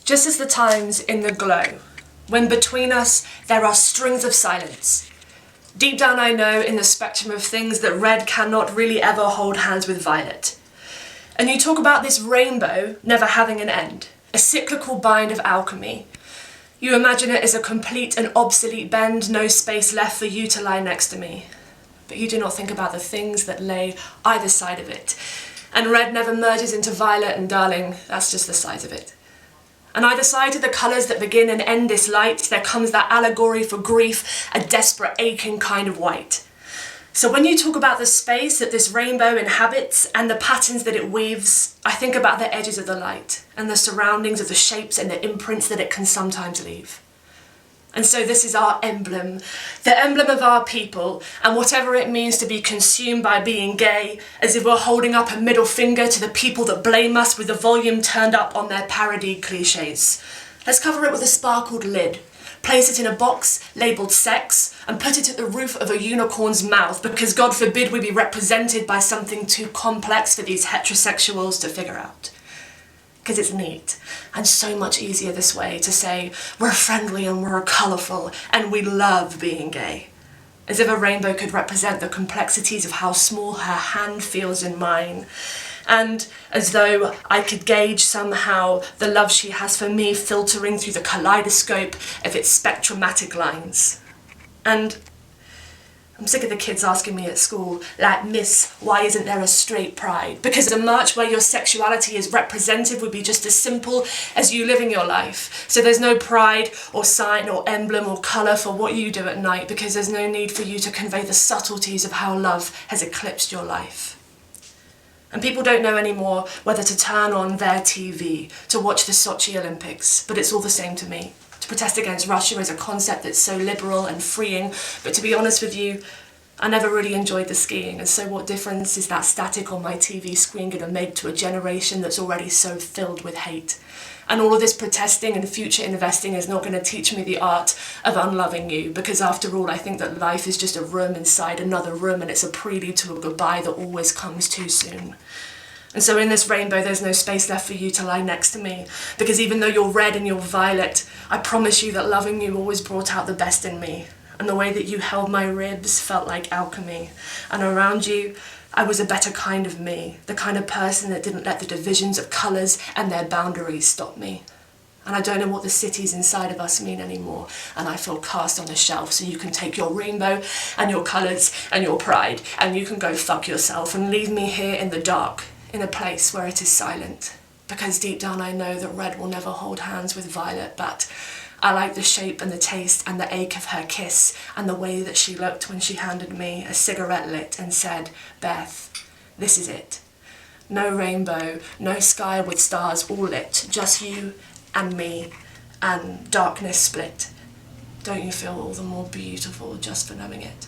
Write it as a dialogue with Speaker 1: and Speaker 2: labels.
Speaker 1: just as the times in the glow, when between us there are strings of silence. Deep down I know in the spectrum of things that red cannot really ever hold hands with violet. And you talk about this rainbow never having an end, a cyclical bind of alchemy. You imagine it as a complete and obsolete bend, no space left for you to lie next to me. But you do not think about the things that lay either side of it. And red never merges into violet, and darling, that's just the size of it. On either side of the colours that begin and end this light, there comes that allegory for grief, a desperate, aching kind of white. So when you talk about the space that this rainbow inhabits and the patterns that it weaves, I think about the edges of the light and the surroundings of the shapes and the imprints that it can sometimes leave. And so this is our emblem, the emblem of our people, and whatever it means to be consumed by being gay, as if we're holding up a middle finger to the people that blame us with the volume turned up on their parodied cliches. Let's cover it with a sparkled lid, place it in a box labelled sex, and put it at the roof of a unicorn's mouth, because God forbid we be represented by something too complex for these heterosexuals to figure out. Because it's neat, and so much easier this way to say we're friendly and we're colourful and we love being gay. As if a rainbow could represent the complexities of how small her hand feels in mine, and as though I could gauge somehow the love she has for me filtering through the kaleidoscope of its spectromatic lines. And I'm sick of the kids asking me at school, like, Miss, why isn't there a straight pride? Because a march where your sexuality is represented would be just as simple as you living your life. So there's no pride or sign or emblem or colour for what you do at night, because there's no need for you to convey the subtleties of how love has eclipsed your life. And people don't know anymore whether to turn on their TV to watch the Sochi Olympics, but it's all the same to me. To protest against Russia is a concept that's so liberal and freeing, but to be honest with you, I never really enjoyed the skiing, and so what difference is that static on my TV screen going to make to a generation that's already so filled with hate? And all of this protesting and future investing is not going to teach me the art of unloving you, because after all, I think that life is just a room inside another room, and it's a prelude to a goodbye that always comes too soon. And so in this rainbow, there's no space left for you to lie next to me, because even though you're red and you're violet, I promise you that loving you always brought out the best in me. And the way that you held my ribs felt like alchemy. And around you, I was a better kind of me, the kind of person that didn't let the divisions of colours and their boundaries stop me. And I don't know what the cities inside of us mean anymore, and I feel cast on a shelf, so you can take your rainbow and your colours and your pride, and you can go fuck yourself and leave me here in the dark, in a place where it is silent. Because deep down I know that red will never hold hands with violet, but I like the shape and the taste and the ache of her kiss, and the way that she looked when she handed me a cigarette lit and said, Beth, this is it. No rainbow, no sky with stars all lit, just you and me, and darkness split. Don't you feel all the more beautiful just for knowing it?